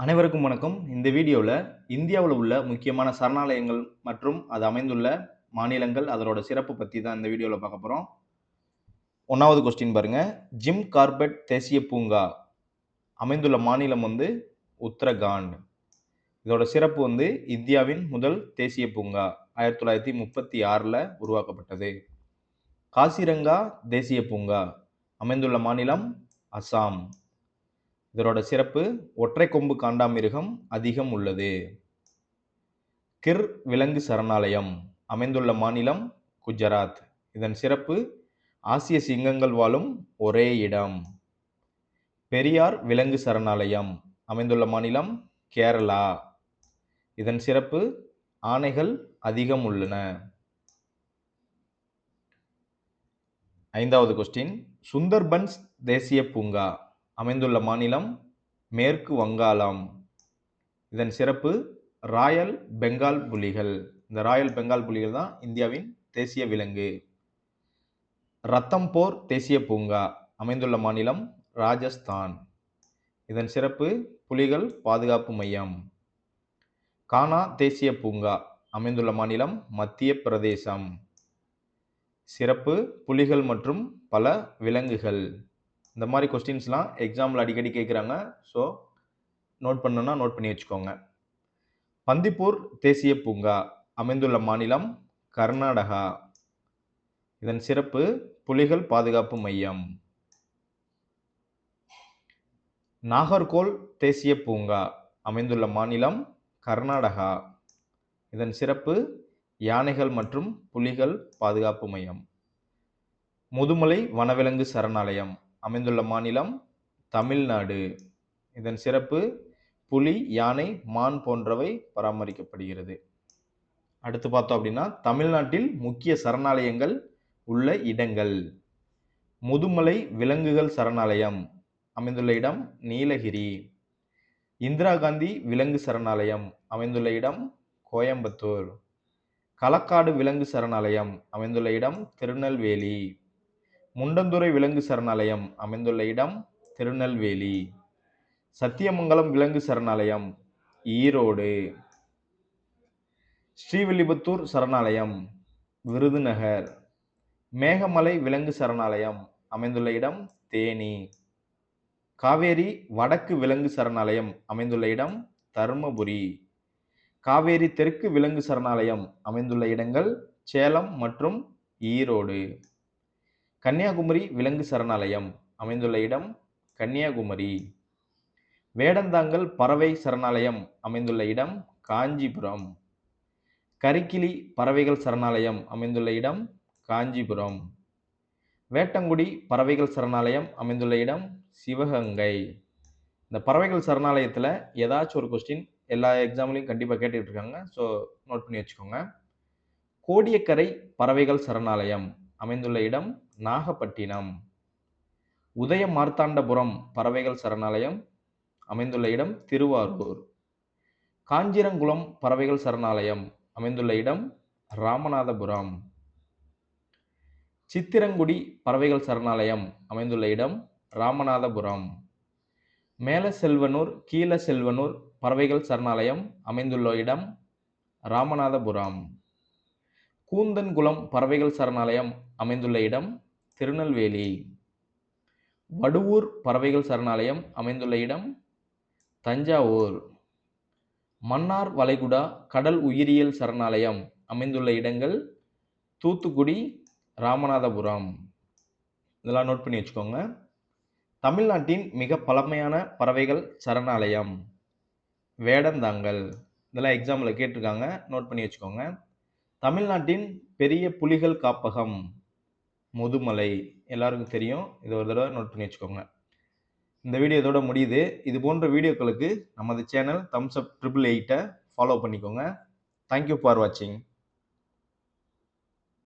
அனைவருக்கும் வணக்கம். இந்த வீடியோல இந்தியாவுல உள்ள முக்கியமான சரணாலயங்கள் மற்றும் அது அமைந்துள்ள மாநிலங்கள், அதனோட சிறப்பு பத்தி தான் இந்த வீடியோல பார்க்க போறோம். 1வது கொஸ்டின் பாருங்க. ஜிம் கார்பெட் தேசிய பூங்கா அமைந்துள்ள மாநிலம் உத்தரகாண்ட். இதோட சிறப்பு இந்தியாவின் முதல் தேசிய பூங்கா 1936ல உருவாக்கப்பட்டது. காசிரங்கா தேசிய பூங்கா அமைந்துள்ள மாநிலம் அசாம். இதனோட சிறப்பு ஒற்றை கொம்பு காண்டாமிருகம் அதிகம் உள்ளது. கிர் விலங்கு சரணாலயம் அமைந்துள்ள மாநிலம் குஜராத். இதன் சிறப்பு ஆசிய சிங்கங்கள் வாழும் ஒரே இடம். பெரியார் விலங்கு சரணாலயம் அமைந்துள்ள மாநிலம் கேரளா. இதன் சிறப்பு ஆனைகள் அதிகம் உள்ளன. 5வது கொஸ்டின். சுந்தர்பன்ஸ் தேசிய பூங்கா அமைந்துள்ள மாநிலம் மேற்கு வங்காளம். இதன் சிறப்பு ராயல் பெங்கால் புலிகள். இந்த ராயல் பெங்கால் புலிகள் தான் இந்தியாவின் தேசிய விலங்கு. ரத்தம்போர் தேசிய பூங்கா அமைந்துள்ள மாநிலம் ராஜஸ்தான். இதன் சிறப்பு புலிகள் பாதுகாப்பு மையம். கானா தேசிய பூங்கா அமைந்துள்ள மாநிலம் மத்திய பிரதேசம். சிறப்பு புலிகள் மற்றும் பல விலங்குகள். இந்த மாதிரி கொஸ்டின்ஸ்லாம் எக்ஸாமில் அடிக்கடி கேட்குறாங்க. ஸோ நோட் பண்ணணும்னா நோட் பண்ணி வச்சுக்கோங்க. பந்திப்பூர் தேசிய பூங்கா அமைந்துள்ள மாநிலம் கர்நாடகா. இதன் சிறப்பு புலிகள் பாதுகாப்பு மையம். நாகர்கோல் தேசிய பூங்கா அமைந்துள்ள மாநிலம் கர்நாடகா. இதன் சிறப்பு யானைகள் மற்றும் புலிகள் பாதுகாப்பு மையம். முதுமலை வனவிலங்கு சரணாலயம் அமைந்துள்ள மாநிலம் தமிழ்நாடு. இதன் சிறப்பு புலி, யானை, மான் போன்றவை பராமரிக்கப்படுகிறது. அடுத்து பார்த்தோம் அப்படின்னா தமிழ்நாட்டில் முக்கிய சரணாலயங்கள் உள்ள இடங்கள். முதுமலை விலங்குகள் சரணாலயம் அமைந்துள்ள இடம் நீலகிரி. இந்திரா காந்தி விலங்கு சரணாலயம் அமைந்துள்ள இடம் கோயம்புத்தூர். களக்காடு விலங்கு சரணாலயம் அமைந்துள்ள இடம் திருநெல்வேலி. முண்டந்துறை விலங்கு சரணாலயம் அமைந்துள்ள இடம் திருநெல்வேலி. சத்தியமங்கலம் விலங்கு சரணாலயம் ஈரோடு. ஸ்ரீவில்லிபுத்தூர் சரணாலயம் விருதுநகர். மேகமலை விலங்கு சரணாலயம் அமைந்துள்ள இடம் தேனி. காவேரி வடக்கு விலங்கு சரணாலயம் அமைந்துள்ள இடம் தருமபுரி. காவேரி தெற்கு விலங்கு சரணாலயம் அமைந்துள்ள இடங்கள் சேலம் மற்றும் ஈரோடு. கன்னியாகுமரி விலங்கு சரணாலயம் அமைந்துள்ள இடம் கன்னியாகுமரி. வேடந்தாங்கல் பறவை சரணாலயம் அமைந்துள்ள இடம் காஞ்சிபுரம். கரிக்கிளி பறவைகள் சரணாலயம் அமைந்துள்ள இடம் காஞ்சிபுரம். வேட்டங்குடி பறவைகள் சரணாலயம் அமைந்துள்ள இடம் சிவகங்கை. இந்த பறவைகள் சரணாலயத்தில் ஏதாச்சும் ஒரு கொஸ்டின் எல்லா எக்ஸாம்லையும் கண்டிப்பாக கேட்டுட்டு இருக்காங்க. ஸோ நோட் பண்ணி வச்சுக்கோங்க. கோடியக்கரை பறவைகள் சரணாலயம் அமைந்துள்ள இடம் நாகப்பட்டினம். உதய மார்த்தாண்டபுரம் பறவைகள் சரணாலயம் அமைந்துள்ள இடம் திருவாரூர். காஞ்சிரங்குளம் பறவைகள் சரணாலயம் அமைந்துள்ள இடம் ராமநாதபுரம். சித்திரங்குடி பறவைகள் சரணாலயம் அமைந்துள்ள இடம் ராமநாதபுரம். மேலசெல்வனூர் கீழசெல்வனூர் பறவைகள் சரணாலயம் அமைந்துள்ள இடம் ராமநாதபுரம். கூந்தன்குளம் பறவைகள் சரணாலயம் அமைந்துள்ள இடம் திருநெல்வேலி. வடுவூர் பறவைகள் சரணாலயம் அமைந்துள்ள இடம் தஞ்சாவூர். மன்னார் வளைகுடா கடல் உயிரியல் சரணாலயம் அமைந்துள்ள இடங்கள் தூத்துக்குடி, ராமநாதபுரம். இதெல்லாம் நோட் பண்ணி வச்சுக்கோங்க. தமிழ்நாட்டின் மிக பழமையான பறவைகள் சரணாலயம் வேடந்தாங்கல். இதெல்லாம் எக்ஸாமில் கேட்டிருக்காங்க, நோட் பண்ணி வச்சுக்கோங்க. தமிழ்நாட்டின் பெரிய புலிகள் காப்பகம் முதுமலை. எல்லாருக்கும் தெரியும், இதை ஒரு தடவை நோட் பண்ணி வச்சுக்கோங்க. இந்த வீடியோ இதோட முடியுது. இது போன்ற வீடியோக்களுக்கு நமது சேனல் தம்ஸ் அப் 888 ஃபாலோ பண்ணிக்கோங்க. தேங்க்யூ ஃபார் வாட்சிங்.